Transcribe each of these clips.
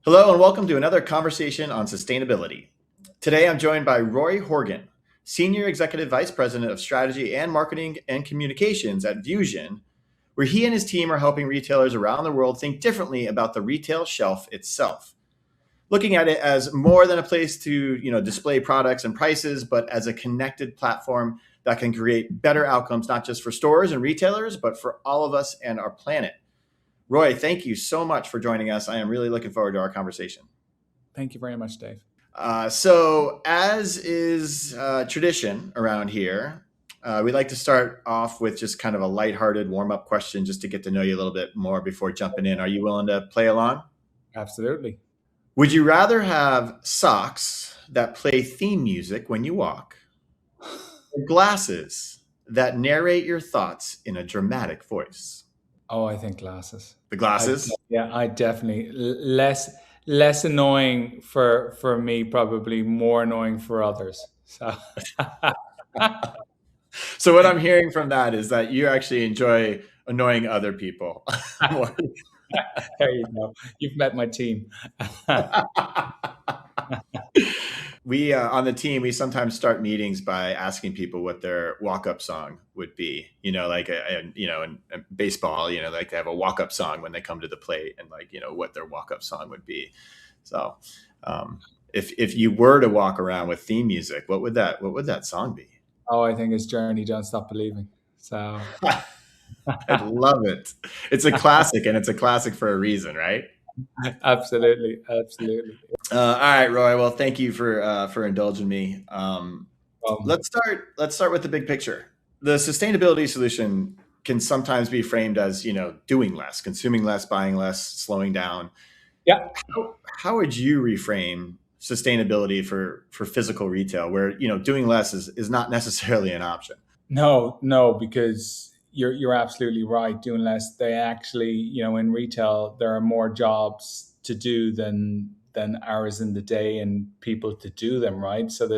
Hello and welcome to another conversation on sustainability. Today I'm joined by Roy Horgan, Senior Executive Vice President of Strategy and Marketing and Communications at Vusion, where he and his team are helping retailers around the world think differently about the retail shelf itself, looking at it as more than a place to, display products and prices, but as a connected platform that can create better outcomes, not just for stores and retailers, but for all of us and our planet. Roy, thank you so much for joining us. I am really looking forward to our conversation. Thank you very much, Dave. So, as is tradition around here, we'd like to start off with just kind of a lighthearted warm-up question just to get to know you a little bit more before jumping in. Are you willing to play along? Absolutely. Would you rather have socks that play theme music when you walk, or glasses that narrate your thoughts in a dramatic voice? Oh, I think glasses. The glasses? I definitely less annoying for me, probably more annoying for others. So So what I'm hearing from that is that you actually enjoy annoying other people. there you go. You've met my team. We on the team, we sometimes start meetings by asking people what their walk-up song would be. Like in baseball, like they have a walk-up song when they come to the plate, and what their walk-up song would be. So, if you were to walk around with theme music, what would that song be? Oh, I think it's Journey, Don't Stop Believing. So I love it. It's a classic, and it's a classic for a reason, right? absolutely. All right, Roy. Well, thank you for indulging me. Um, Let's start with the big picture. The sustainability solution can sometimes be framed as doing less, consuming less, buying less, slowing down. yeah. How would you reframe sustainability for physical retail, where doing less is not necessarily an option? No, because you're absolutely right. Doing less, they actually, in retail, there are more jobs to do than hours in the day and people to do them. Right. So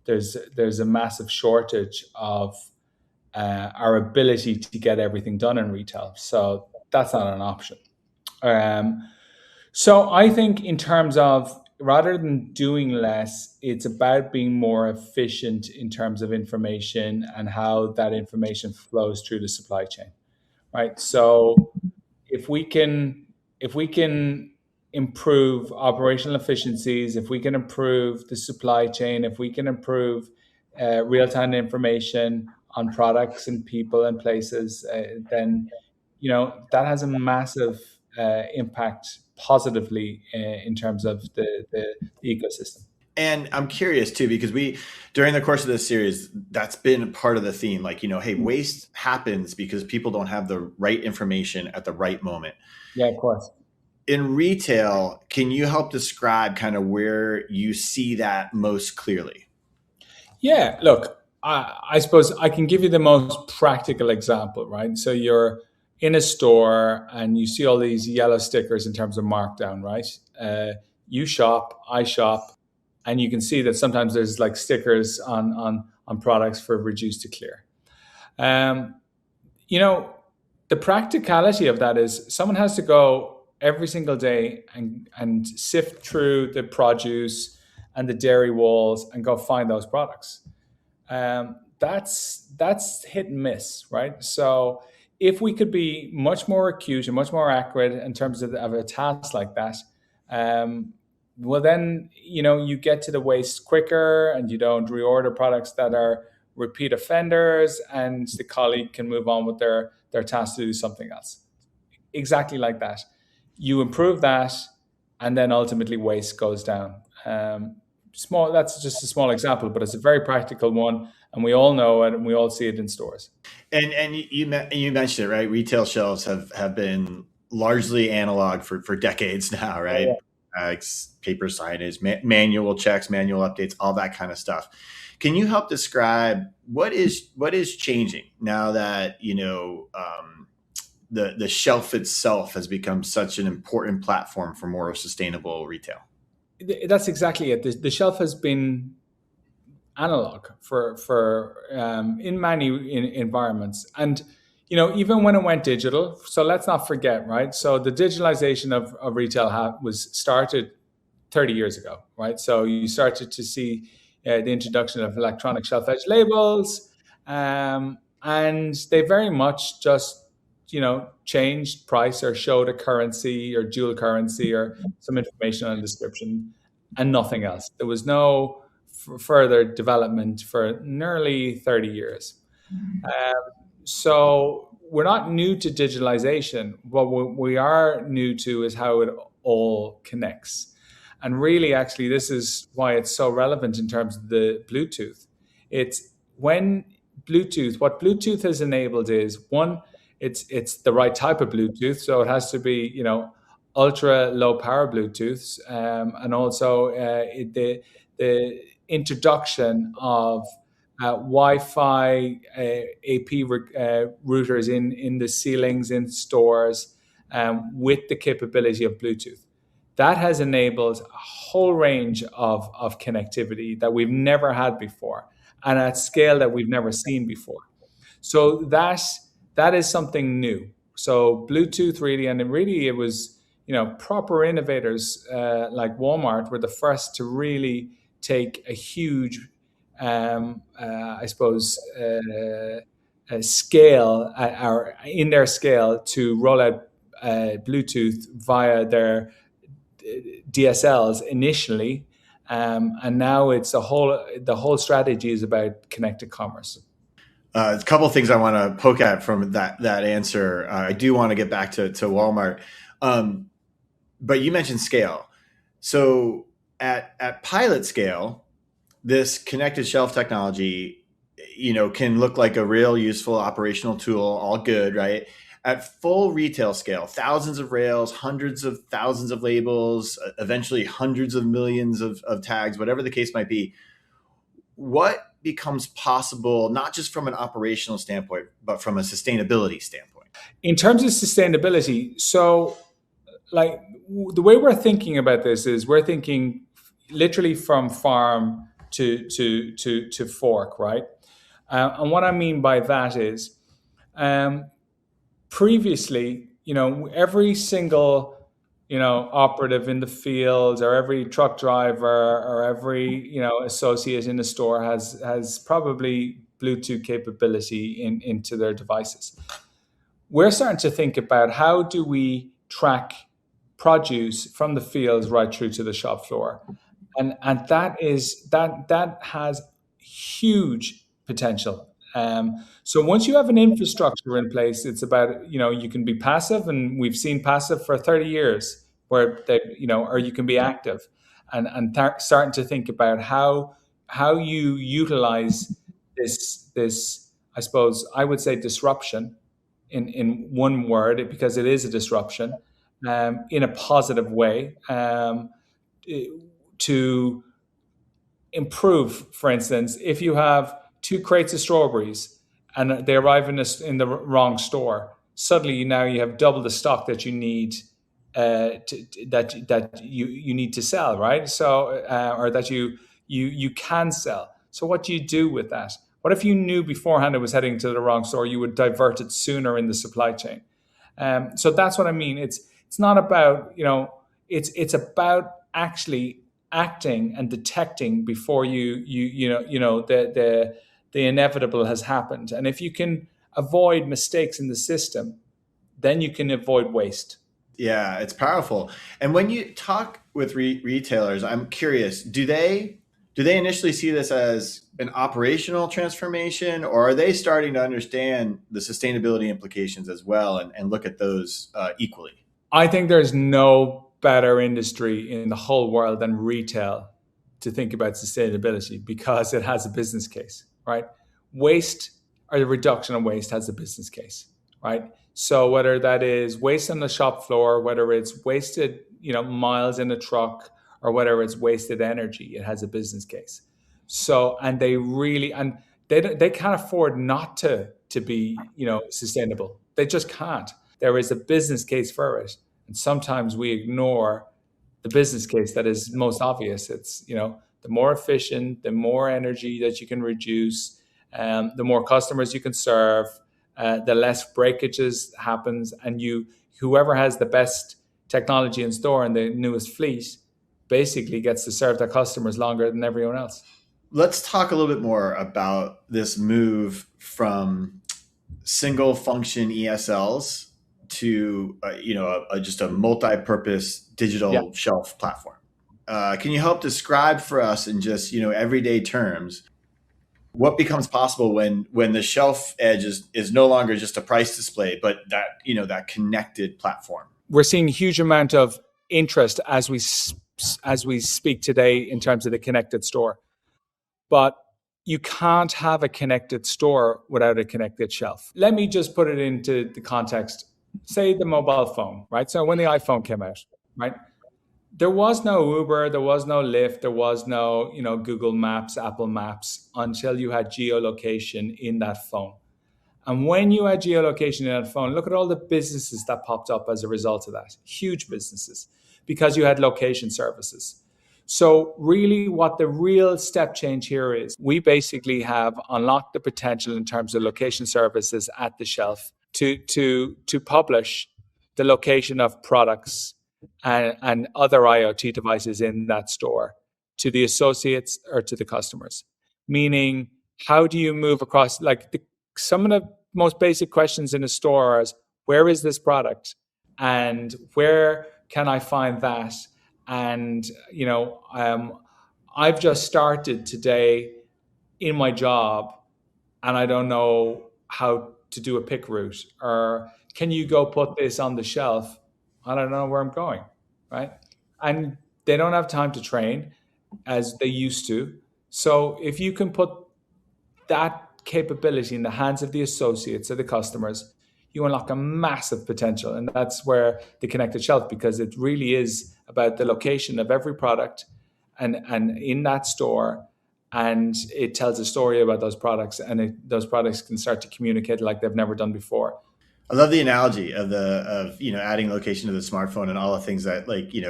there's a massive shortage of our ability to get everything done in retail. So that's not an option. Um, so I think in terms of rather than doing less, it's about being more efficient in terms of information and how that information flows through the supply chain, right? So if we can if we can improve operational efficiencies, if we can improve the supply chain, if we can improve real-time information on products and people and places, then that has a massive impact positively in terms of the ecosystem. And I'm curious too, because during the course of this series, that's been part of the theme. Like, hey, waste happens because people don't have the right information at the right moment. Yeah, of course. In retail, can you help describe kind of where you see that most clearly? Yeah, look, I suppose I can give you the most practical example, right? So you're in a store and you see all these yellow stickers in terms of markdown, right? You shop, I shop, and you can see that sometimes there's like stickers on products for reduced to clear. Um, you know, the practicality of that is someone has to go every single day and sift through the produce and the dairy walls and go find those products. That's hit and miss, right? So if we could be much more acute and much more accurate in terms of a task like that, well then you get to the waste quicker and you don't reorder products that are repeat offenders, and the colleague can move on with their task to do something else. Exactly like that. You improve that, and then ultimately waste goes down. Small. That's just a small example, but it's a very practical one, and we all know it, and we all see it in stores. And you mentioned it, right? Retail shelves have been largely analog for decades now, right? Paper signage, manual checks, manual updates, all that kind of stuff. Can you help describe what is changing now that the shelf itself has become such an important platform for more sustainable retail? That's exactly it. The shelf has been analog for in many environments, and even when it went digital, so let's not forget, right? So the digitalization of retail was started 30 years ago, right? So you started to see the introduction of electronic shelf edge labels, and they very much just, changed price or showed a currency or dual currency or some information on the description and nothing else. There was no further development for nearly 30 years. So we're not new to digitalization. What we are new to is how it all connects. And really, actually, this is why it's so relevant in terms of the Bluetooth. It's when what Bluetooth has enabled is, one, it's the right type of Bluetooth. So it has to be, ultra low power Bluetooth, and also the introduction of Wi-Fi AP routers in the ceilings in stores, with the capability of Bluetooth. That has enabled a whole range of connectivity that we've never had before, and at scale that we've never seen before. So that is something new. So Bluetooth really, and it was, proper innovators like Walmart were the first to really take a huge, I suppose, scale, or in their scale, to roll out Bluetooth via their DSLs initially, and now it's the whole strategy is about connected commerce. A couple of things I want to poke at from that answer. I do want to get back to Walmart, but you mentioned scale. So at pilot scale, this connected shelf technology, can look like a real useful operational tool, all good, right? At full retail scale, thousands of rails, hundreds of thousands of labels, eventually hundreds of millions of tags, whatever the case might be, what becomes possible, not just from an operational standpoint, but from a sustainability standpoint? In terms of sustainability, so like the way we're thinking about this is we're thinking literally from farm to fork, right? And what I mean by that is, previously, every single, operative in the field, or every truck driver, or every, associate in the store has probably Bluetooth capability into their devices. We're starting to think about how do we track produce from the fields right through to the shop floor, and that has huge potential. So once you have an infrastructure in place, it's about, you can be passive, and we've seen passive for 30 years, where they, or you can be active, and starting to think about how you utilize this, I suppose I would say, disruption in one word, because it is a disruption, in a positive way, to improve. For instance, if you have 2 crates of strawberries and they arrive in the wrong store, suddenly now you have double the stock that you need, that you need to sell, right? So, or that you can sell. So what do you do with that? What if you knew beforehand it was heading to the wrong store? You would divert it sooner in the supply chain. So that's what I mean. It's not about, it's about actually acting and detecting before the inevitable has happened. And if you can avoid mistakes in the system, then you can avoid waste. Yeah, it's powerful. And when you talk with retailers, I'm curious, do they initially see this as an operational transformation, or are they starting to understand the sustainability implications as well, and look at those equally? I think there's no better industry in the whole world than retail to think about sustainability, because it has a business case, right? Waste, or the reduction of waste, has a business case, right? So whether that is waste on the shop floor, whether it's wasted, miles in a truck, or whether it's wasted energy, it has a business case. So, and they really, and they can't afford not to be, sustainable. They just can't. There is a business case for it. And sometimes we ignore the business case that is most obvious. It's, the more efficient, the more energy that you can reduce, the more customers you can serve, the less breakages happens, and whoever has the best technology in store and the newest fleet basically gets to serve their customers longer than everyone else. Let's talk a little bit more about this move from single function ESLs to just a multi-purpose digital shelf platform. Can you help describe for us in just everyday terms what becomes possible when the shelf edge is no longer just a price display, but that connected platform? We're seeing a huge amount of interest as we speak today in terms of the connected store, but you can't have a connected store without a connected shelf. Let me just put it into the context. Say the mobile phone, right? So when the iPhone came out, right? There was no Uber, there was no Lyft, there was no, Google Maps, Apple Maps until you had geolocation in that phone. And when you had geolocation in that phone, look at all the businesses that popped up as a result of that. Huge businesses, because you had location services. So really what the real step change here is, we basically have unlocked the potential in terms of location services at the shelf to publish the location of products and other IoT devices in that store to the associates or to the customers. Meaning, how do you move across, some of the most basic questions in a store are, where is this product? And where can I find that? And, I've just started today in my job and I don't know how to do a pick route, or can you go put this on the shelf? I don't know where I'm going, right? And they don't have time to train as they used to. So if you can put that capability in the hands of the associates or the customers, you unlock a massive potential. And that's where the connected shelf, because it really is about the location of every product and in that store. And it tells a story about those products, and those products can start to communicate like they've never done before. I love the analogy of adding location to the smartphone and all the things that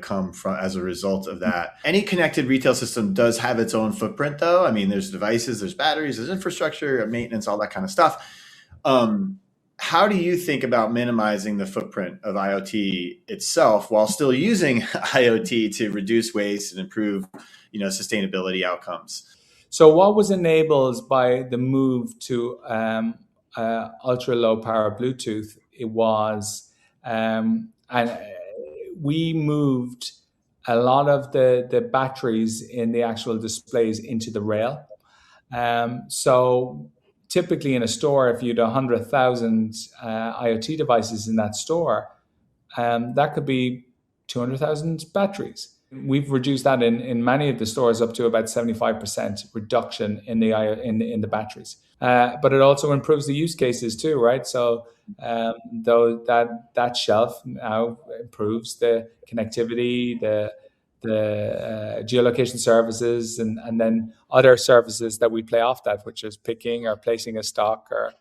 come from as a result of that. Any connected retail system does have its own footprint, though. I mean, there's devices, there's batteries, there's infrastructure, maintenance, all that kind of stuff. How do you think about minimizing the footprint of IoT itself while still using IoT to reduce waste and improve, sustainability outcomes? So what was enabled by the move to ultra low power Bluetooth, it was, and we moved a lot of the batteries in the actual displays into the rail. So typically in a store, if you had 100,000 IoT devices in that store, that could be 200,000 batteries. We've reduced that in many of the stores up to about 75% reduction in the batteries. But it also improves the use cases too, right? So though that shelf now improves the connectivity, the geolocation services, and then other services that we play off that, which is picking or placing a stock or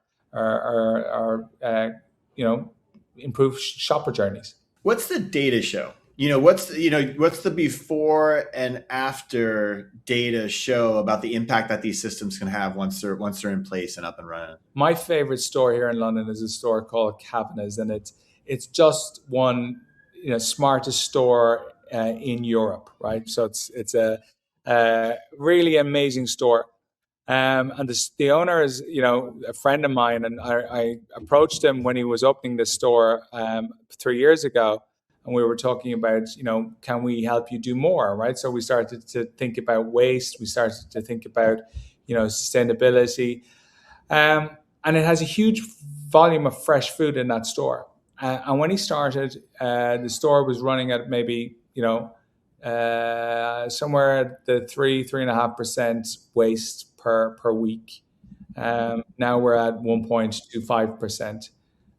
improve shopper journeys. What's the data show? What's the before and after data show about the impact that these systems can have once they're in place and up and running? My favorite store here in London is a store called Kavanagh's, and it's just one smartest store in Europe, right? So it's a really amazing store. And the owner is, a friend of mine, and I approached him when he was opening the store 3 years ago. And we were talking about, can we help you do more, right? So we started to think about waste. We started to think about, sustainability. And it has a huge volume of fresh food in that store. And when he started, the store was running at maybe, somewhere at the 3.5% waste per week. Now we're at 1.25%.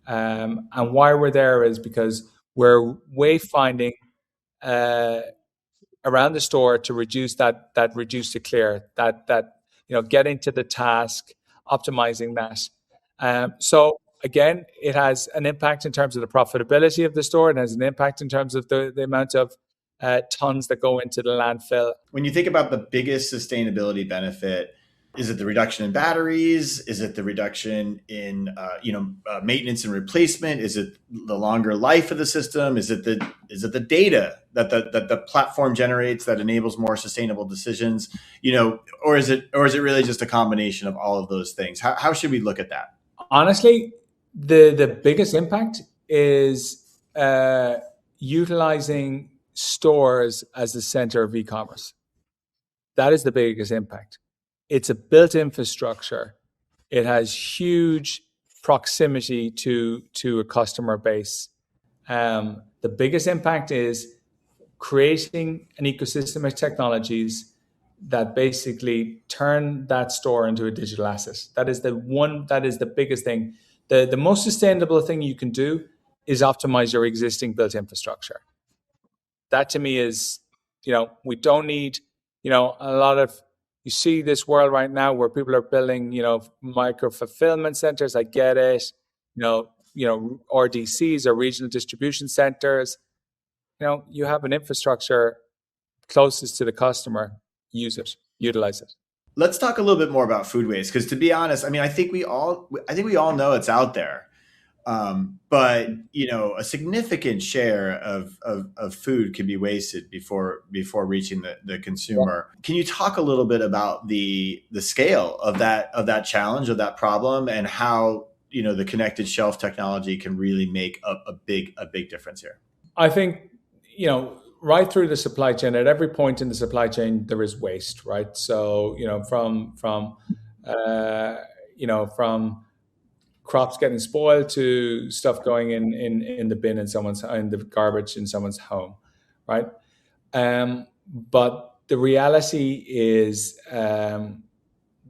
And why we're there is because we're wayfinding around the store to reduce that reduce to clear, that getting to the task, optimizing that. So again, it has an impact in terms of the profitability of the store. It has an impact in terms of the amount of tons that go into the landfill. When you think about the biggest sustainability benefit Is it the reduction in batteries? Is it the reduction in maintenance and replacement? Is it the longer life of the system? Is it the data that the platform generates that enables more sustainable decisions? Or is it really just a combination of all of those things? How should we look at that? Honestly, the biggest impact is utilizing stores as the center of e-commerce. That is the biggest impact. It's a built infrastructure. It has huge proximity to a customer base. The biggest impact is creating an ecosystem of technologies that basically turn that store into a digital asset. That is the biggest thing. The most sustainable thing you can do is optimize your existing built infrastructure. That to me is, we don't need, a lot of, you see this world right now where people are building, micro fulfillment centers. I get it. RDCs or regional distribution centers. You have an infrastructure closest to the customer. Use it, utilize it. Let's talk a little bit more about food waste, because to be honest, I think we all know it's out there. But a significant share of food can be wasted before reaching the consumer. Yeah. Can you talk a little bit about the scale of that challenge, of that problem, and how the connected shelf technology can really make a big difference here? I think right through the supply chain, at every point in the supply chain, there is waste, right? So from crops getting spoiled to stuff going in the bin in the garbage in someone's home, right? But the reality is, a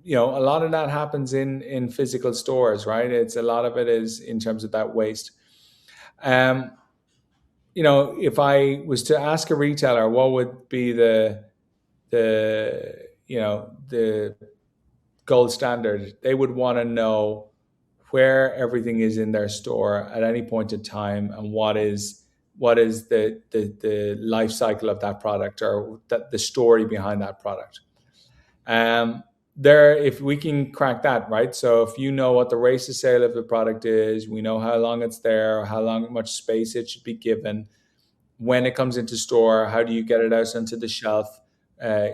lot of that happens in physical stores, right? A lot of it is in terms of that waste. If I was to ask a retailer what would be the gold standard, they would want to know where everything is in their store at any point in time, and what is the life cycle of that product, or the story behind that product. If we can crack that, right? So if you know what the race to sale of the product is, we know how long it's there, how much space it should be given, when it comes into store, how do you get it out onto the shelf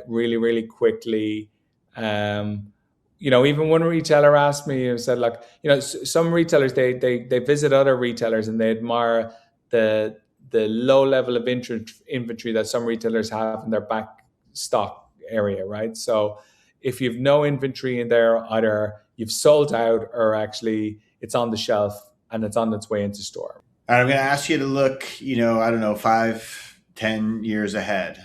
really, really quickly. Even one retailer asked me and said, like, some retailers, they visit other retailers and they admire the low level of inventory that some retailers have in their back stock area, right? So if you've no inventory in there, either you've sold out or actually it's on the shelf and it's on its way into store. I'm going to ask you to look, 5-10 years ahead.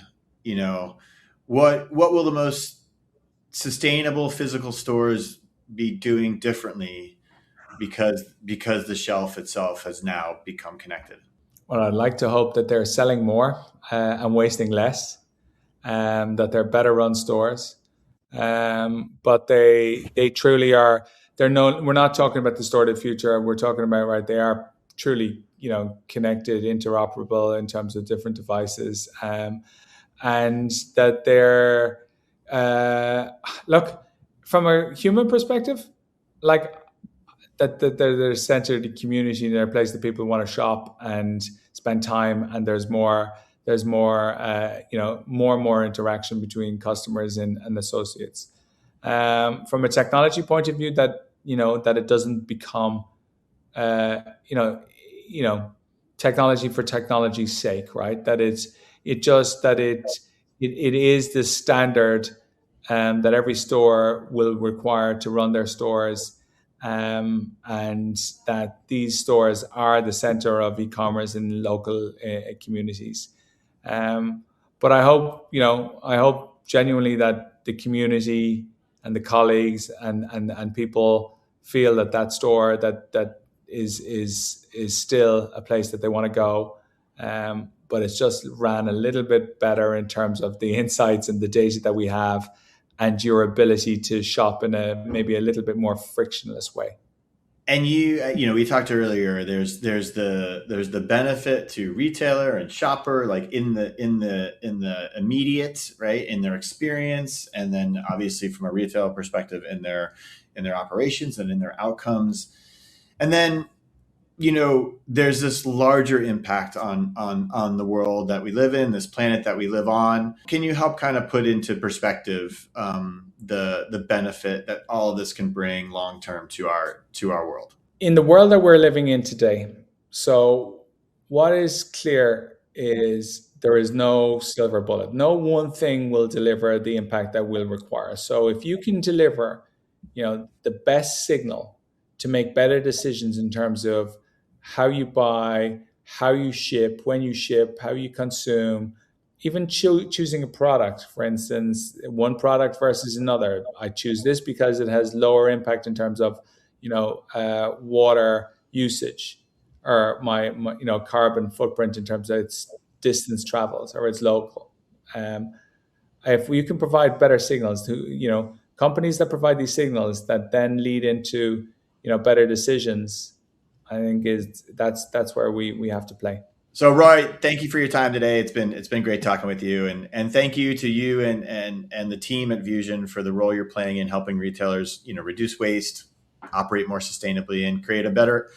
What will the most sustainable physical stores be doing differently because the shelf itself has now become connected? Well, I'd like to hope that they're selling more and wasting less, that they're better run stores. But they truly are. We're not talking about the store of the future. We're talking about, right, they are truly, connected, interoperable in terms of different devices, and that they're look, from a human perspective, like that they're centered the community, and they're a place that people want to shop and spend time, and there's more more interaction between customers and associates. From a technology point of view, that it doesn't become technology for technology's sake, right? That it is the standard that every store will require to run their stores, and that these stores are the center of e-commerce in local communities. But I hope genuinely that the community and the colleagues and people feel that store that is still a place that they want to go, but it's just ran a little bit better in terms of the insights and the data that we have, and your ability to shop in maybe a little bit more frictionless way. And we talked earlier. There's the benefit to retailer and shopper, like in the immediate, right, in their experience, and then obviously from a retail perspective in their operations and in their outcomes. And then there's this larger impact on the world that we live in, this planet that we live on. Can you help kind of put into perspective the benefit that all of this can bring long term to our world? In the world that we're living in today, so what is clear is there is no silver bullet. No one thing will deliver the impact that will require. So if you can deliver, the best signal to make better decisions in terms of how you buy, how you ship, when you ship, how you consume, even choosing a product, for instance, one product versus another. I choose this because it has lower impact in terms of, water usage, or my carbon footprint in terms of its distance travels or its local. If you can provide better signals to, companies that provide these signals that then lead into, better decisions, I think that's where we have to play. So, Roy, thank you for your time today. It's been great talking with you, and thank you to you and the team at Vusion for the role you're playing in helping retailers, reduce waste, operate more sustainably, and create a better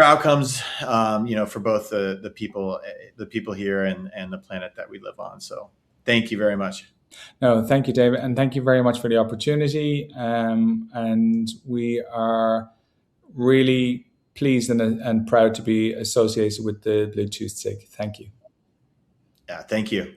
outcomes, for both the people here and the planet that we live on. So, thank you very much. No, thank you, David, and thank you very much for the opportunity. And we are really pleased and proud to be associated with the Bluetooth SIG. Thank you. Yeah, thank you.